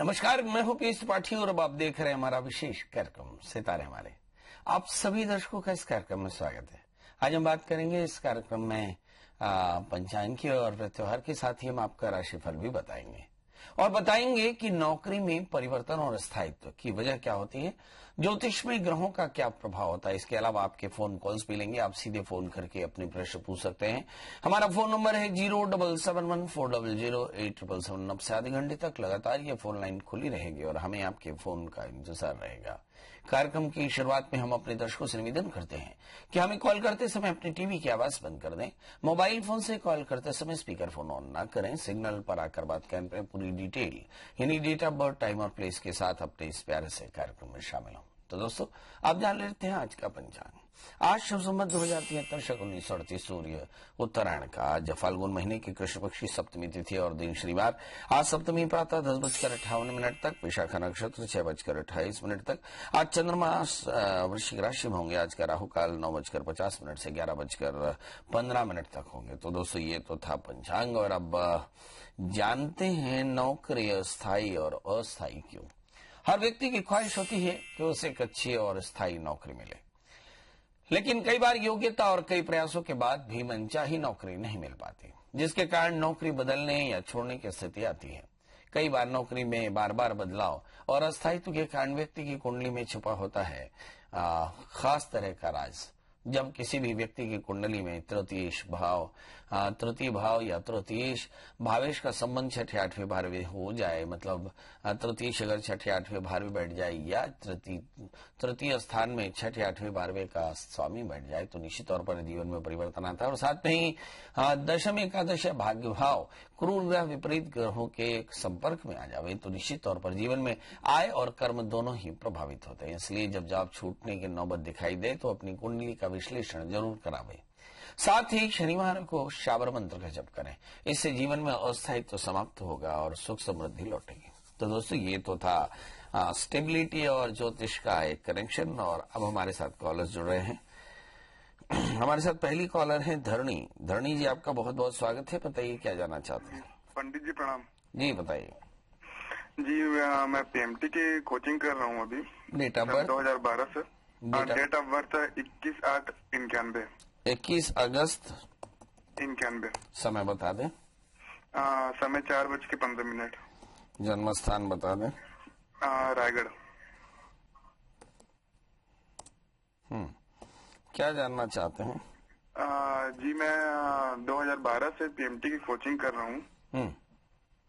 नमस्कार, मैं हूं पीएस त्रिपाठी और अब आप देख रहे हैं हमारा विशेष कार्यक्रम सितारे हमारे। आप सभी दर्शकों का इस कार्यक्रम में स्वागत है। आज हम बात करेंगे इस कार्यक्रम में पंचांग की और त्योहार के साथ ही हम आपका राशिफल भी बताएंगे और बताएंगे कि नौकरी में परिवर्तन और स्थायित्व की वजह क्या होती है, ज्योतिष में ग्रहों का क्या प्रभाव होता है। इसके अलावा आपके फोन कॉल्स भी लेंगे, आप सीधे फोन करके अपने प्रश्न पूछ सकते हैं। हमारा फोन नंबर है 07714008777। अब से आधे घंटे तक लगातार ये फोन लाइन खुली रहेगी और हमें आपके फोन का इंतजार रहेगा। कार्यक्रम की शुरुआत में हम अपने दर्शकों से निवेदन करते हैं कि हमें कॉल करते समय अपने टीवी की आवाज बंद कर दें। मोबाइल फोन से कॉल करते समय स्पीकर फोन ऑन न करें। सिग्नल पर आकर बात करने पर पूरी डिटेल यानी डेट ऑफ बर्थ, टाइम और प्लेस के साथ अपने इस प्यारे से कार्यक्रम में शामिल हों। तो दोस्तों, आप जान लेते हैं आज का पंचांग। आज शुभ संवत 2073 शक 1938 सूर्य उत्तरायण का, आज फाल्गुन महीने की कृष्ण पक्षी सप्तमी तिथि और दिन शनिवार। आज सप्तमी प्रातः 10:58 तक, विशाखा नक्षत्र 6:28 तक। आज चंद्रमा वृश्चिक राशि में होंगे। आज का राहु काल 9:50 से 11:15 तक होंगे। तो दोस्तों, ये तो था पंचांग और अब जानते हैं नौकरी अस्थायी और अस्थायी क्यों। हर व्यक्ति की ख्वाहिश होती है कि उसे एक अच्छी और स्थायी नौकरी मिले, लेकिन कई बार योग्यता और कई प्रयासों के बाद भी मनचाही नौकरी नहीं मिल पाती, जिसके कारण नौकरी बदलने या छोड़ने की स्थिति आती है। कई बार नौकरी में बार बार बदलाव और अस्थायित्व के कारण व्यक्ति की कुंडली में छुपा होता है खास तरह का राज। जब किसी भी व्यक्ति की कुंडली में तृतीय भाव या तृतीयेश भावेश का संबंध 6ठे 8वें 12वें हो जाए, मतलब तृतीयेश अगर 6ठे 8वें 12वें बैठ जाए या तृतीय स्थान में 6ठे 8वें 12वें का स्वामी बैठ जाए, तो निश्चित तौर पर जीवन में परिवर्तन आता है। और साथ में ही दशम एकादश भाग्य भाव क्रूर ग्रह विपरीत ग्रहों के संपर्क में आ जावे तो निश्चित तौर पर जीवन में आय और कर्म दोनों ही प्रभावित होते हैं। इसलिए जब जॉब छूटने की नौबत दिखाई दे तो अपनी कुंडली का विश्लेषण जरूर करावे। साथ ही शनिवार को शाबर मंत्र का जप करें, इससे जीवन में अस्थायित्व समाप्त होगा और सुख समृद्धि लौटेगी। तो दोस्तों, ये तो था स्टेबिलिटी और ज्योतिष का एक कनेक्शन। और अब हमारे साथ कॉलर्स जुड़ रहे हैं। हमारे साथ पहली कॉलर है धरणी। धरणी जी, आपका बहुत बहुत स्वागत है। बताइए क्या जानना चाहते हैं। पंडित जी प्रणाम। जी बताइए। जी मैं पीएमटी की कोचिंग कर रहा हूँ अभी। डेट ऑफ बर्थ 2012 से। Date of birth 21/8/91। 21 अगस्त 91। समय बता दें। समय 4:15। जन्म स्थान बता दें। रायगढ़। क्या जानना चाहते हैं। जी मैं 2012 से पीएमटी की कोचिंग कर रहा हूँ,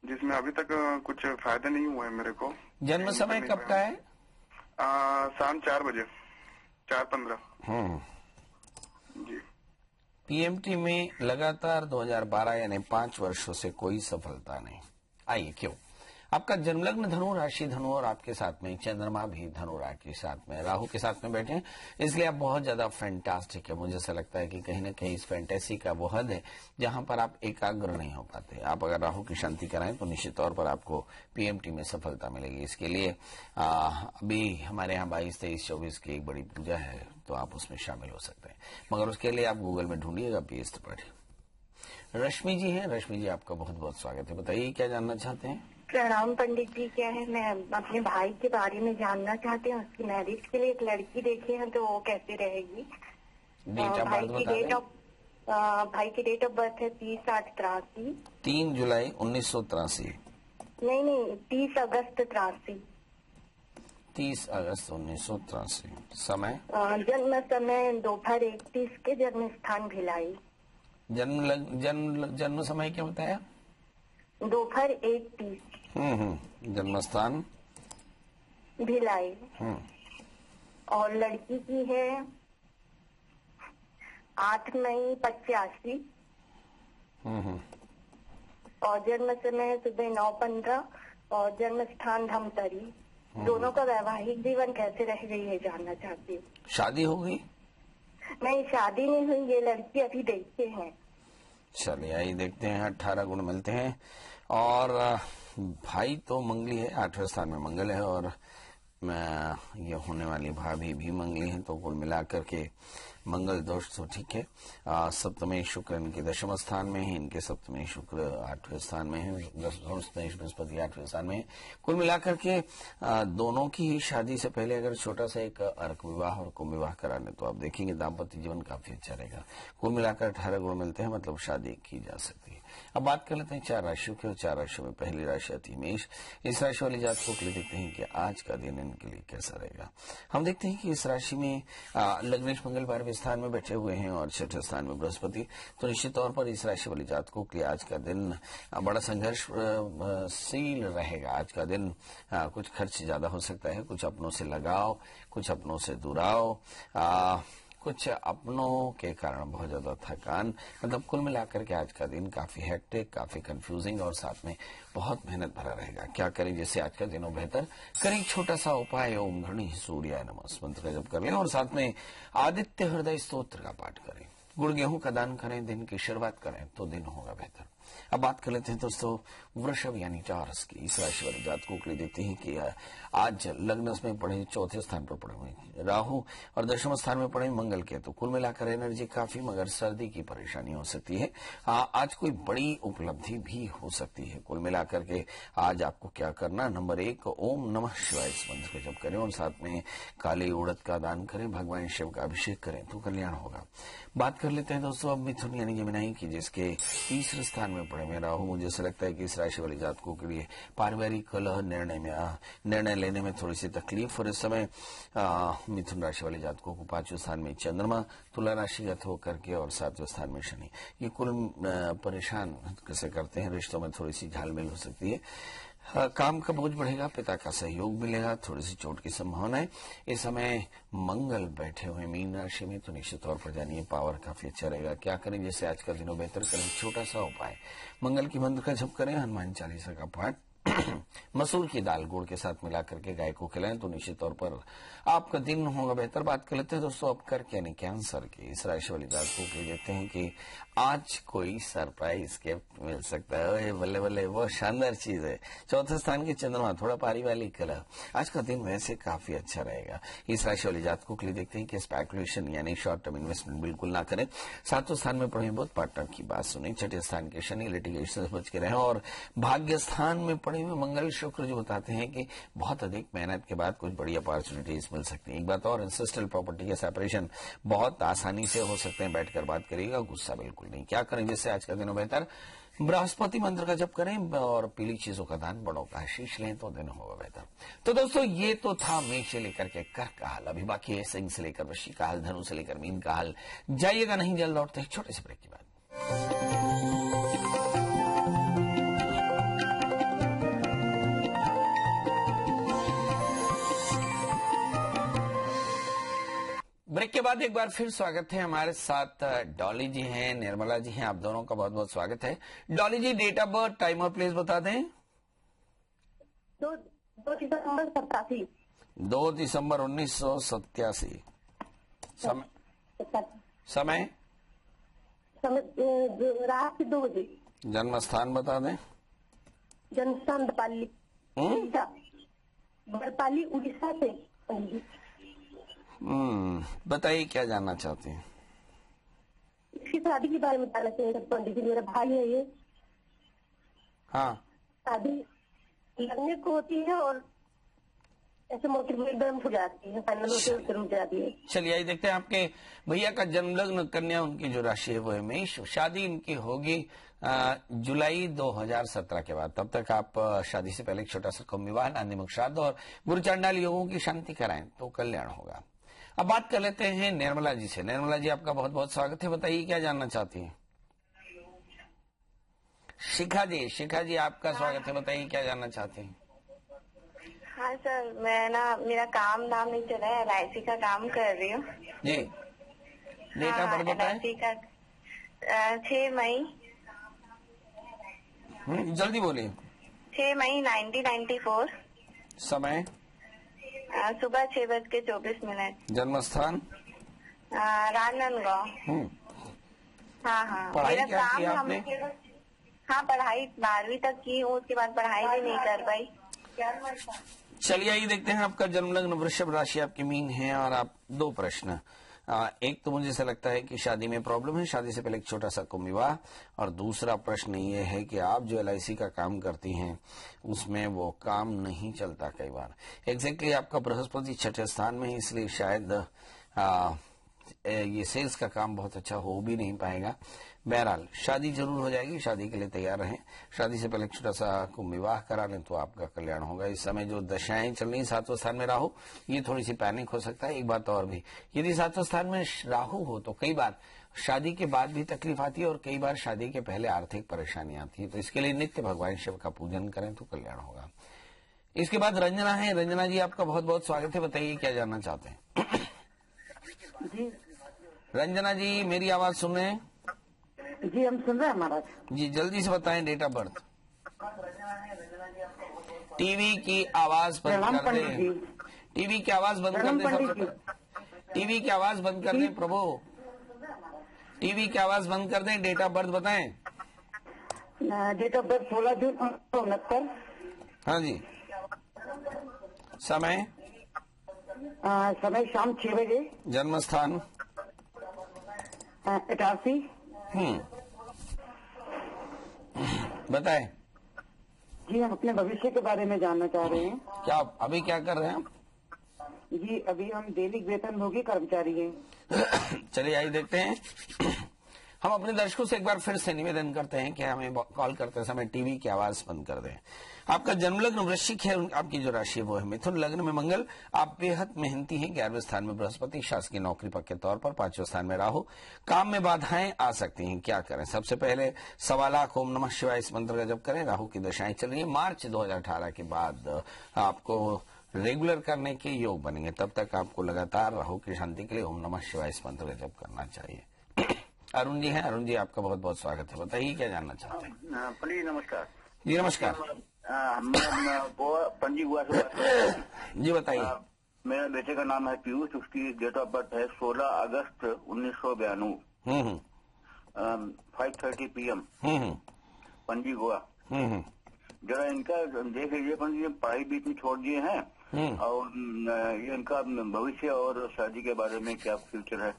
जिसमें अभी तक कुछ फायदा नहीं हुआ है मेरे को। जन्म समय कब का है। शाम 4 बजे 4:15। जी। पीएमटी में लगातार 2012 यानी 5 वर्षों से कोई सफलता नहीं। आइए क्यों। आपका जन्मलग्न धनु राशि धनु और आपके साथ में चंद्रमा भी धनु राशि के साथ में राहु के साथ में बैठे हैं, इसलिए आप बहुत ज्यादा फैंटास्टिक है। मुझे ऐसा लगता है कि कहीं न कहीं इस फैंटेसी का वो हद है जहां पर आप एकाग्र नहीं हो पाते। आप अगर राहु की शांति कराएं तो निश्चित तौर पर आपको पीएमटी में सफलता मिलेगी। इसके लिए अभी हमारे यहाँ 22, 23, 24 की एक बड़ी पूजा है, तो आप उसमें शामिल हो सकते हैं, मगर उसके लिए आप गूगल में ढूंढिएगा पीएस त्रिपाठी। रश्मि जी हैं। रश्मि जी, आपका बहुत बहुत स्वागत है। बताइए क्या जानना चाहते हैं। प्रणाम पंडित जी। क्या है, मैं अपने भाई के बारे में जानना चाहती हूँ। उसकी मैरिज के लिए एक लड़की देखी है, तो वो कैसे रहेगी। भाई की डेट ऑफ बर्थ है 30/8/83। 3 जुलाई 1983। नहीं 30 अगस्त 83। 30 अगस्त 1983। समय जन्म समय दोपहर 1:30 के। जन्म स्थान भिलाई। जन्म समय क्या बताया। दोपहर 1:30। जन्म स्थान भिलाई। और लड़की की है 8 मई 85। और जन्म समय सुबह 9:15 और जन्म स्थान धमतरी। दोनों का वैवाहिक जीवन कैसे रह गई है जानना चाहती हूँ। शादी हो गई। नहीं, शादी नहीं हुई। ये लड़की अभी देखते हैं। चलिए आइए देखते हैं। 18 गुण मिलते हैं और भाई तो मंगली है, 8वें स्थान में मंगल है और ये होने वाली भाभी भी मंगली हैं, तो कुल मिलाकर के मंगल दोष तो ठीक है। सप्तमेश शुक्र इनके दशम स्थान में है, इनके सप्तमेश शुक्र 8वें स्थान में है, दशमेश बृहस्पति 8वें स्थान में है। कुल मिलाकर के दोनों की ही शादी से पहले अगर छोटा सा एक अर्क विवाह और कुंभ विवाह करा ले तो आप देखेंगे दाम्पत्य जीवन काफी अच्छा रहेगा। कुल मिलाकर 18 गुण मिलते हैं, मतलब शादी की जा सकती है। अब बात कर लेते हैं 4 राशियों की, और 4 राशियों में पहली राशि आती है मेष। इस राशि वाली जातकों के लिए देखते हैं कि आज का दिन इनके लिए कैसा रहेगा। हम देखते हैं कि इस राशि में लग्नेश मंगल 12वें स्थान में बैठे हुए हैं और 6ठे स्थान में बृहस्पति, तो निश्चित तौर पर इस राशि वाली जातकों के लिए आज का दिन बड़ा संघर्षशील रहेगा। आज का दिन कुछ खर्च ज्यादा हो सकता है, कुछ अपनों से लगाव, कुछ अपनों से दुराव, कुछ अपनों के कारण बहुत ज्यादा थकान, मतलब कुल मिलाकर के आज का दिन काफी हेक्टिक, काफी कंफ्यूजिंग और साथ में बहुत मेहनत भरा रहेगा। क्या करें, जैसे आज का दिनों बेहतर करें, छोटा सा उपाय ओम घृणी सूर्याय नमः मंत्र का जप कर लें और साथ में आदित्य हृदय स्तोत्र का पाठ करें, गुड़ गेहूं का दान करें, दिन की शुरुआत करें तो दिन होगा बेहतर। अब बात कर लेते हैं दोस्तों वृषभ यानी टॉरस की। इस राशि वाले जातकों के लिए देखते हैं कि आज लग्न में पड़े 4थे स्थान पर पड़े हुए राहु और दशम स्थान में पड़े मंगल के, तो कुल मिलाकर एनर्जी काफी, मगर सर्दी की परेशानी हो सकती है। आज कोई बड़ी उपलब्धि भी हो सकती है। कुल मिलाकर के आज आपको क्या करना, नंबर 1 ओम नमः शिवाय इस मंत्र का जप करें और साथ में काली उड़द का दान करें, भगवान शिव का अभिषेक करें तो कल्याण होगा। बात कर लेते हैं दोस्तों अब मिथुन यानी जमिनाई की, जिसके तीसरे स्थान में पड़े हुए राहु। मुझे ऐसा लगता है कि इस राशि वाले जातकों के लिए पारिवारिक कलह, निर्णय लेने में थोड़ी सी तकलीफ, और इस समय मिथुन राशि वाले जातकों को 5वें स्थान में चंद्रमा, तुला राशिगत होकर के और 7वें स्थान में शनि, ये कुल परेशान कैसे करते हैं। रिश्तों में थोड़ी सी झालमेल हो सकती है, काम का बोझ बढ़ेगा, पिता का सहयोग मिलेगा, थोड़ी सी चोट की संभावना है। इस समय मंगल बैठे हुए मीन राशि में, तो निश्चित तौर पर जानिए पावर काफी अच्छा रहेगा। क्या करें, जैसे आज का दिनों बेहतर करें, छोटा सा उपाय मंगल की मंत्र का जप करें, हनुमान चालीसा का पाठ, मसूर की दाल गुड़ के साथ मिलाकर के गाय को खिलाएं तो निश्चित तौर पर आपका दिन होगा बेहतर। बात कर लेते हैं दोस्तों अब कर यानी कैंसर की। इस राशि वाली जातकों के लिए देखते हैं कि आज कोई सरप्राइज गिफ्ट मिल सकता है। बल्ले बल्ले, बहुत शानदार चीज है। 4थे स्थान के चंद्रमा, थोड़ा पारिवारिक कलह, आज का दिन वैसे काफी अच्छा रहेगा। इस राशि वाले जातकों के लिए देखते हैं कि स्पेकुलेशन यानी शॉर्ट टर्म इन्वेस्टमेंट बिल्कुल ना करें। 7वें स्थान में पड़े बुध, पार्टनर की बात सुने। 6ठे स्थान के शनि, लिटिगेशन से बच के रहें, और भाग्य स्थान में पड़े हुए मंगल शुक्र जो बताते हैं कि बहुत अधिक मेहनत के बाद कुछ बड़ी अपॉर्चुनिटीज मिल सकती है। एक बात और, एंसेस्ट्रल प्रॉपर्टी के सेपरेशन बहुत आसानी से हो सकते हैं, बैठकर बात करिएगा, गुस्सा बिल्कुल नहीं। क्या करें, जिससे आज का दिन बेहतर बृहस्पति मंत्र का जप करें और पीली चीजों का दान, बड़ों का आशीष लें तो दिन होगा बेहतर। तो दोस्तों ये तो था मेष से लेकर के कर्क का हाल, अभी बाकी है सिंह से लेकर वृश्चिक का हाल, धनु से लेकर मीन का हाल। जाइएगा नहीं, जल्द लौटते हैं छोटे से ब्रेक के बाद। ब्रेक के बाद एक बार फिर स्वागत है। हमारे साथ डॉली जी हैं, निर्मला जी हैं, आप दोनों का बहुत बहुत स्वागत है। डॉली जी डेट ऑफ बर्थ, टाइम और प्लेस बता दें। 2 दिसंबर 87। 2 दिसंबर 1987। समय रात 2 बजे। जन्म स्थान बता दें। जन्म स्थान बड़पाली उड़ीसा से। बताइए क्या जानना चाहते हैं। इसकी शादी के बारे में बताना चाहिए पंडित जी, मेरा भाई है ये। हाँ, शादी लगने को होती है और ऐसे मौके पर एकदम हो जाती है, फाइनल होते रुक जाती है। चलिए आइए देखते हैं आपके भैया का जन्म लग्न कन्या, उनकी जो राशि है वो है मेष। शादी इनकी होगी जुलाई 2017 के बाद। तब तक आप शादी से पहले एक छोटा सा कम विवाह, नांदीमुख श्राद्ध और गुरु चांडाल योगों की शांति कराएं तो कल्याण होगा। अब बात कर लेते हैं निर्मला जी से। निर्मला जी आपका बहुत बहुत स्वागत है, बताइए क्या जानना चाहती हैं। शिखा जी आपका स्वागत है, बताइए क्या जानना चाहते हैं। हाँ सर, मैं मेरा काम नाम नहीं चला है, LIC का काम कर रही हूँ जी। डेट ऑफ बर्थ बताएं। LIC का 6 मई। जल्दी बोलिए। 6 मई 1994। समय सुबह 6:24। जन्म स्थान राजनांदगांव। हाँ, पढ़ाई मेरा क्या काम किया आपने? हाँ, पढ़ाई 12वीं तक की हूँ, उसके बाद पढ़ाई भी नहीं कर पाई। चलिए आइए देखते हैं आपका जन्म लग्न वृषभ राशि आपकी मीन है और आप दो प्रश्न। एक तो मुझे ऐसा लगता है कि शादी में प्रॉब्लम है, शादी से पहले एक छोटा सा कुंभ विवाह, और दूसरा प्रश्न ये है कि आप जो LIC का काम करती हैं उसमें वो काम नहीं चलता कई बार। एग्जैक्टली आपका बृहस्पति छठे स्थान में है, इसलिए शायद ये सेल्स का काम बहुत अच्छा हो भी नहीं पाएगा। बहरहाल शादी जरूर हो जाएगी, शादी के लिए तैयार रहें। शादी से पहले एक छोटा सा कुंभ विवाह करा लें तो आपका कल्याण होगा। इस समय जो दशाएं चल रही 7वें स्थान में राहु, ये थोड़ी सी पैनिक हो सकता है। एक बात और भी, यदि 7वें स्थान में राहु हो तो कई बार शादी के बाद भी तकलीफ आती है और कई बार शादी के पहले आर्थिक परेशानी आती है। तो इसके लिए नित्य भगवान शिव का पूजन करें तो कल्याण होगा। इसके बाद रंजना है। रंजना जी आपका बहुत बहुत स्वागत है, बताइए क्या जानना चाहते हैं। जी रंजना जी मेरी आवाज सुन रहे हैं? जी हम सुन रहे हैं महाराज। जी जल्दी से बताएं डेट ऑफ बर्थ। टीवी की आवाज बंद कर दें। टीवी की आवाज बंद कर दें सबसे। टीवी की आवाज बंद कर दें प्रभु, टीवी की आवाज बंद कर दें। डेट ऑफ बर्थ बताएं। डेट ऑफ बर्थ 16 जून 1969। हाँ जी। समय समय शाम 6 बजे। जन्म स्थान इटारसी। बताएं। जी हम अपने भविष्य के बारे में जानना चाह रहे हैं। क्या अभी क्या कर रहे हैं? जी अभी हम दैनिक वेतनभोगी कर्मचारी हैं। चलिए आइए देखते हैं। हम अपने दर्शकों से एक बार फिर से निवेदन करते हैं कि हमें कॉल करते समय टीवी की आवाज बंद कर दें। आपका जन्म लग्न वृश्चिक है, आपकी जो राशि है वो है मिथुन। लग्न में मंगल, आप बेहद मेहनती हैं। 11वें स्थान में बृहस्पति, शासकीय नौकरी पक्के तौर पर। 5वें स्थान में राहु, काम में बाधाएं आ सकती हैं, क्या करें? सबसे पहले 1.25 लाख ओम नमः शिवाय इस मंत्र का जप करें। राहु की दशाएं चल रही है, मार्च 2018 के बाद आपको रेगुलर करने के योग बनेंगे। तब तक आपको लगातार राहु की शांति के लिए ओम नमः शिवाय इस मंत्र का जप करना चाहिए। अरुण जी हैं। अरुण जी आपका बहुत बहुत स्वागत है, बताइए क्या जानना चाहते हैं। पंडित नमस्कार। जी नमस्कार। पंजी हुआ से बात कर रहा हूं। जी बताइए। मेरे बेटे का नाम है पीयूष, उसकी डेट ऑफ बर्थ है 16 अगस्त 1992। 5:30 PM। पंजी हुआ। जरा इनका देख लीजिए पंडित, पढ़ाई बीच में छोड़ दिए हैं और ये इनका भविष्य और शादी के बारे में क्या फ्यूचर है।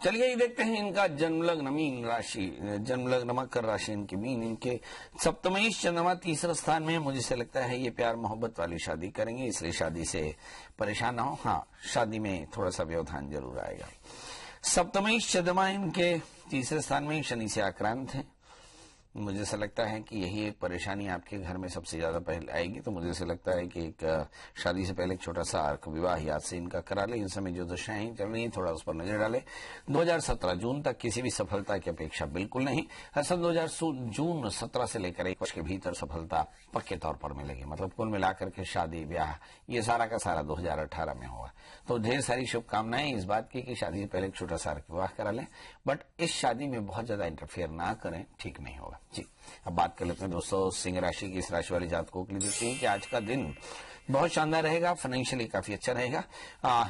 चलिए ये देखते हैं इनका जन्म लग्न मीन राशि, जन्म लग्न मकर राशि इनकी मीन। इनके सप्तमेश चंद्रमा 3रा स्थान में। मुझे से लगता है ये प्यार मोहब्बत वाली शादी करेंगे, इसलिए शादी से परेशान ना हो। हाँ, शादी में थोड़ा सा व्यवधान जरूर आएगा। सप्तमेश चंद्रमा इनके 3रे स्थान में, शनि से आक्रांत है। मुझे ऐसा लगता है कि यही एक परेशानी आपके घर में सबसे ज्यादा पहले आएगी। तो मुझे ऐसा लगता है कि एक शादी से पहले एक छोटा सा अर्क विवाह याद से इनका करा ले। इन समय जो दशाएं चल रही हैं थोड़ा उस पर नजर डाले। 2017 जून तक किसी भी सफलता की अपेक्षा बिल्कुल नहीं। हर 2017 से लेकर 1 वर्ष के भीतर सफलता पक्के तौर पर मिलेगी। मतलब कुल मिलाकर के शादी ब्याह ये सारा का सारा 2018 में होगा। तो ढेर सारी शुभकामनाएं इस बात की कि शादी से पहले एक छोटा सा अर्क विवाह करा लें, बट इस शादी में बहुत ज्यादा इंटरफेयर ना करें, ठीक नहीं होगा। जी अब बात कर लेते हैं दोस्तों सिंह राशि की। इस राशि वाले जातकों के लिए देखते हैं कि आज का दिन बहुत शानदार रहेगा, फाइनेंशियली काफी अच्छा रहेगा।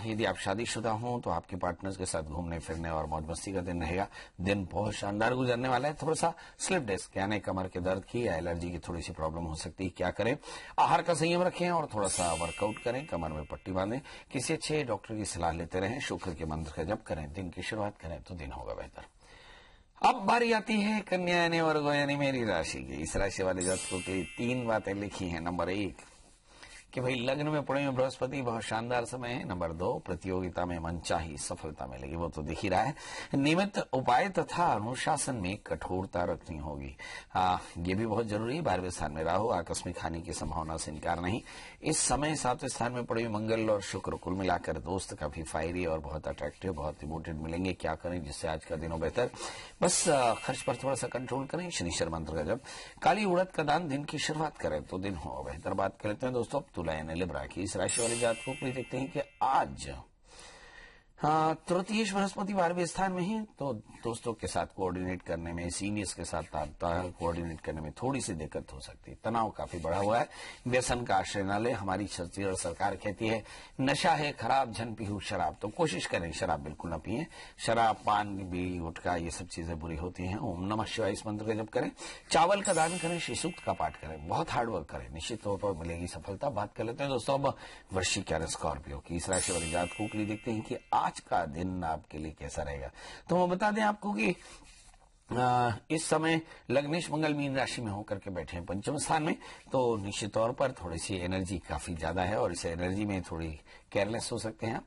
यदि आप शादीशुदा हो तो आपके पार्टनर्स के साथ घूमने फिरने और मौज मस्ती का दिन रहेगा। दिन बहुत शानदार गुजरने वाला है। थोड़ा सा स्लिप डिस्क यानी कमर के दर्द की या एलर्जी की थोड़ी सी प्रॉब्लम हो सकती है, क्या करें? आहार का संयम रखें और थोड़ा सा वर्कआउट करें, कमर में पट्टी बांधें, किसी अच्छे डॉक्टर की सलाह लेते रहें, शुक्र के मंत्र का जप करें, दिन की शुरुआत करें तो दिन होगा बेहतर। अब बारी आती है कन्या यानी वर्गो यानी मेरी राशि की। इस राशि वाले जातकों के लिए 3 बातें लिखी हैं। नंबर 1 कि भाई लग्न में पड़े में बृहस्पति बहुत शानदार समय है। नंबर 2 प्रतियोगिता में मनचाही सफलता मिलेगी, वो तो दिख ही रहा है। नियमित उपाय तथा अनुशासन में कठोरता रखनी होगी। ये भी बहुत जरूरी है। 12वें स्थान में राहु, आकस्मिक हानि की संभावना से इनकार नहीं। इस समय 7वें स्थान में पड़े मंगल और शुक्र, कुल मिलाकर दोस्त काफी फायरी और बहुत अट्रैक्टिव, बहुत डिवोटेड मिलेंगे। क्या करें जिससे आज का दिन हो बेहतर? बस खर्च पर थोड़ा सा कंट्रोल करें, शनिश्चर मंत्र का जप, काली उड़द का दान, दिन की शुरुआत करें तो दिन हो बेहतर। बात करते हैं दोस्तों तुला यानी लिब्रा की। इस राशि वाले जातकों को देखते हैं कि आज हाँ, तृतीयेश बृहस्पति 12वें स्थान में है, तो दोस्तों के साथ कोऑर्डिनेट करने में, सीनियर्स के साथ कोऑर्डिनेट करने में थोड़ी सी दिक्कत हो सकती है। तनाव काफी बढ़ा हुआ है। व्यसन का आश्रय न ले। हमारी छत्तीसगढ़ सरकार कहती है नशा है खराब झन पीहू शराब, तो कोशिश करें शराब बिल्कुल न पिए। शराब, पान, बीड़ी, गुटखा ये सब चीजें बुरी होती हैं। ओम नमः शिवाय इस मंत्र का जप करें। चावल का दान करें। श्री सूक्त का पाठ करें। बहुत हार्डवर्क करें, निश्चित तौर पर मिलेगी सफलता। बात कर लेते हैं दोस्तों अब वृश्चिक यानी स्कॉर्पियो की। इस राशि वाले जातकों के लिए देखते हैं कि आज का दिन आपके लिए कैसा रहेगा। तो हम बता दें आपको कि इस समय लग्नेश मंगल मीन राशि में होकर के बैठे हैं पंचम स्थान में, तो निश्चित तौर पर थोड़ी सी एनर्जी काफी ज्यादा है और इस एनर्जी में थोड़ी केयरलेस हो सकते हैं आप।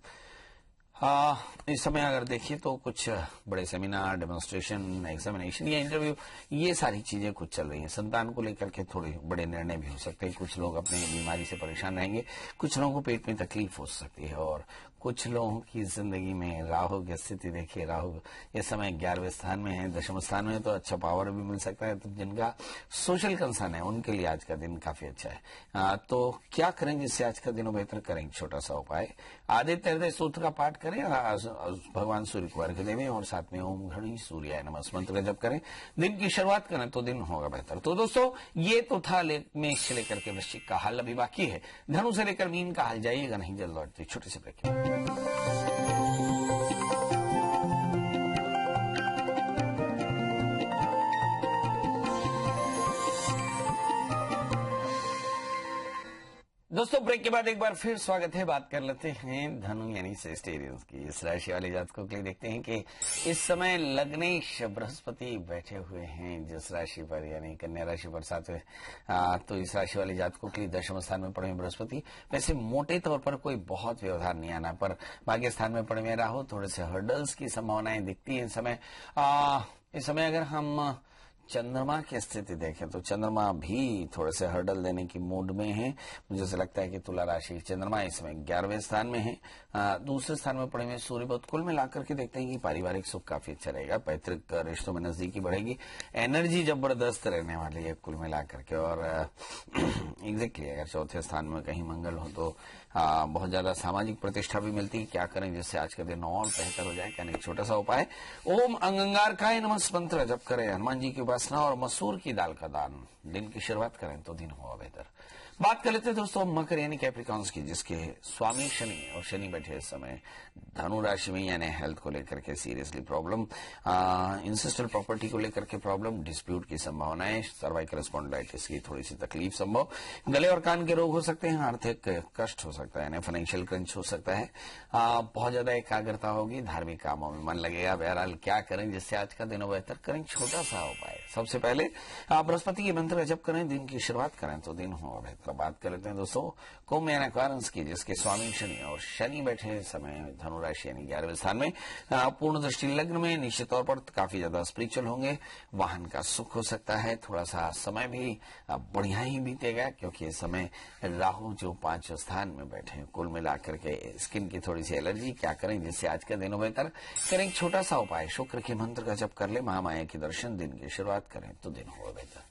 इस समय अगर देखिए तो कुछ बड़े सेमिनार, डेमोन्स्ट्रेशन, एग्जामिनेशन या इंटरव्यू ये सारी चीजें कुछ चल रही हैं। संतान को लेकर के थोड़े बड़े निर्णय भी हो सकते हैं। कुछ लोग अपनी बीमारी से परेशान रहेंगे, कुछ लोगों को पेट में तकलीफ हो सकती है और कुछ लोगों की जिंदगी में राहु की स्थिति देखिए। राहु इस समय 11वें स्थान में है, दशम स्थान में, तो अच्छा पावर भी मिल सकता है। तो जिनका सोशल कंसर्न है उनके लिए आज का दिन काफी अच्छा है। तो क्या करें जिससे आज का दिन बेहतर करें? छोटा सा उपाय, आदित्य हृदय सूत्र का पाठ करें, भगवान सूर्य को अर्घ्य देवें और साथ में ओम घड़ी सूर्याय नमः मंत्र का जप करें। दिन की शुरुआत करें तो दिन होगा बेहतर। तो दोस्तों ये तो था मेष से लेकर के वृश्चिक का हाल, अभी बाकी है धनु से लेकर मीन का हाल। जाइएगा नहीं, जल्द लौटते छोटे से ब्रेक। दोस्तों ब्रेक के बाद एक बार फिर स्वागत है। बात कर लेते हैं धनु यानी सेजिटेरियंस की। इस राशि वाले जातकों के लिए देखते हैं कि इस समय लग्नेश बृहस्पति बैठे हुए हैं जिस राशि पर यानी कन्या राशि पर 7वें। तो इस राशि वाले जातकों के लिए दशम स्थान में पड़े हुए बृहस्पति वैसे मोटे तौर पर कोई बहुत व्यवधान नहीं आना, पर भाग्य स्थान में पड़े हुए राहु थोड़े से हर्डल्स की संभावनाएं दिखती है इस समय। अगर हम चंद्रमा की स्थिति देखें तो चंद्रमा भी थोड़े से हर्डल देने की मूड में है। मुझे ऐसा लगता है कि तुला राशि चंद्रमा इस समय 11वें स्थान में है, दूसरे स्थान में पड़े हुए सूर्य। बहुत कुल मिलाकर के देखते हैं कि पारिवारिक सुख काफी अच्छा रहेगा, पैतृक रिश्तों में नजदीकी बढ़ेगी, एनर्जी जबरदस्त रहने वाली है कुल मिलाकर के। और एग्जैक्टली अगर चौथे स्थान में कहीं मंगल हो तो बहुत ज्यादा सामाजिक प्रतिष्ठा भी मिलती है। क्या करें जिससे आज का दिन और बेहतर हो जाए? क्या नहीं, छोटा सा उपाय, ओम अंगारकाय नमः मंत्र जप करें, हनुमान जी की उपासना और मसूर की दाल का दान। दिन की शुरुआत करें तो दिन हुआ बेहतर। बात कर लेते हैं दोस्तों मकर यानी कैप्रिकॉन्स की, जिसके स्वामी शनि और शनि बैठे इस समय धनु राशि में, यानी हेल्थ को लेकर के सीरियसली प्रॉब्लम, इंसेस्टल प्रॉपर्टी को लेकर के प्रॉब्लम, डिस्प्यूट की संभावनाएं, सर्वाइकल स्पॉन्डिलाइटिस की थोड़ी सी तकलीफ संभव, गले और कान के रोग हो सकते हैं, आर्थिक कष्ट हो सकता है, फाइनेंशियल क्रंच हो सकता है, बहुत ज्यादा एकाग्रता होगी, धार्मिक कामों में मन लगेगा। बहरहाल क्या करें जिससे आज का दिन बेहतर करें? छोटा सा उपाय, सबसे पहले बृहस्पति के मंत्र का जप करें, दिन की शुरुआत करें तो दिन हो बेहतर। बात कर लेते हैं दोस्तों कुंभ यानी एक्वारियस की, जिसके स्वामी शनि और शनि बैठे समय धनु राशि यानी 11वें स्थान में, पूर्ण दृष्टि लग्न में, निश्चित तौर पर काफी ज्यादा स्पिरिचुअल होंगे, वाहन का सुख हो सकता है, थोड़ा सा समय भी बढ़िया ही बीतेगा क्योंकि इस समय राहु जो 5वें स्थान में बैठे हैं। कुल मिलाकर के स्किन की थोड़ी सी एलर्जी, क्या करें जिससे आज का दिन बेहतर करें? छोटा सा उपाय, शुक्र के मंत्र का जप कर ले, महामाया के दर्शन, दिन की शुरुआत करें तो दिन हो बेहतर।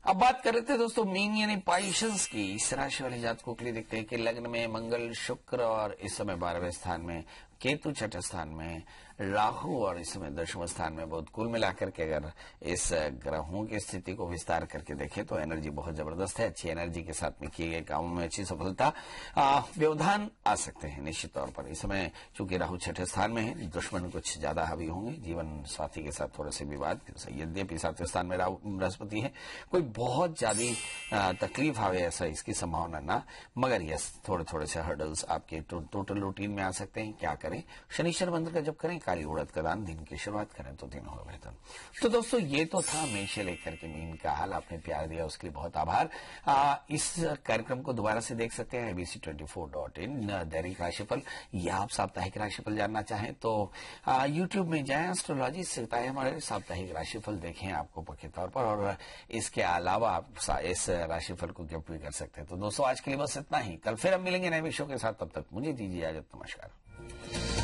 अब बात कर रहे थे दोस्तों मीन यानी पाइशंस की। इस राशि वाले जातकों के लिए देखते हैं कि लग्न में मंगल, शुक्र और इस समय 12वें स्थान में केतु, छठे स्थान में राहु और इस समय दशम स्थान में बुध। कुल मिलाकर के अगर इस ग्रहों की स्थिति को विस्तार करके देखें तो एनर्जी बहुत जबरदस्त है। अच्छी एनर्जी के साथ में किए गए कामों में अच्छी सफलता, व्यवधान आ सकते हैं निश्चित तौर पर। इस समय चूंकि राहु छठे स्थान में है, दुश्मन कुछ ज्यादा हावी होंगे, जीवन साथी के साथ थोड़े से विवाद, यद्यपि 7वें स्थान में राहु बृहस्पति है, कोई बहुत ज्यादा तकलीफ आवे ऐसा इसकी संभावना ना, मगर यस थोड़े थोड़े से हर्डल्स आपके टोटल रूटीन में आ सकते हैं। क्या करें? शनिश्चर मंत्र का जप करें, काली उड़द का दान, दिन की शुरुआत करें तो दिन हो बेहतर। तो दोस्तों ये तो था मेष से लेकर के मीन का हाल। आपने प्यार दिया उसके लिए बहुत आभार। इस कार्यक्रम को दोबारा से देख सकते हैं abc24.in दैनिक राशिफल, या आप साप्ताहिक राशिफल जानना चाहें तो यूट्यूब में जाएं, एस्ट्रोलॉजी सीखता है हमारे साप्ताहिक राशिफल देखें आपको पक्के तौर पर, और इसके अलावा आप इस राशिफल को गिफ्ट भी कर सकते हैं। तो दोस्तों आज के लिए बस इतना ही, कल फिर हम मिलेंगे नए विषयों के साथ, तब तक मुझे दीजिए इजाजत, नमस्कार।